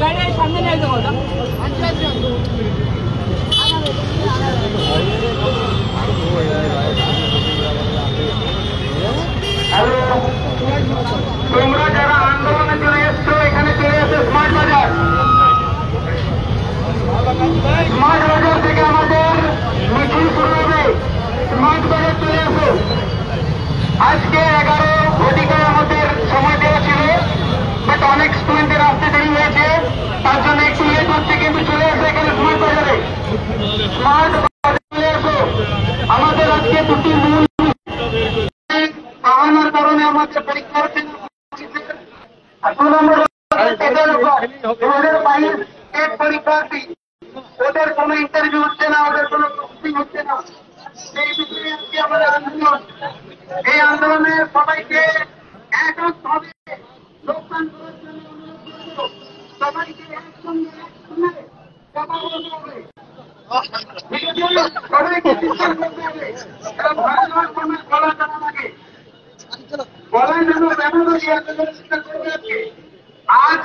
গাড়ি সামনে নিয়ে যাবো তোমরা যারা আন্দোলনে চলে এসছো এখানে চলে এসে স্মার্ট বাজার থেকে আমাদের মিছিল শুরু হবে। স্মার্ট বাজার চলে এসো। আজকে 11 ঘটিকায় আমাদের সময় দেওয়া ছিল, বাট অনেক স্টুডেন্টের আসতে দেরি হয়েছে, তার জন্য একটু লেট হচ্ছে, কিন্তু চলে এসো এখানে স্মার্ট বাজারে। স্মার্ট বাজারে চলে এসো। আমাদের আজকে দুটি মূল পাওয়ানোর কারণে আমাদের পরীক্ষা হচ্ছে পরীক্ষার্থী, ওদের কোনো ইন্টারভিউ হচ্ছে না, ওদের কোনো কোচিং হচ্ছে না। সেই বিষয়ে আজকে আমাদের আন্দোলন। এই আন্দোলনে সবাইকে এককভাবে যোগদান করার জন্য অনুরোধ করব। সবাইকে একসঙ্গে কথা বলতে হবে, সবাইকে চিন্তা করতে হবে। এটা ভাষণ সময় বলা জানা লাগে, বলার জন্য ব্যবহার আজ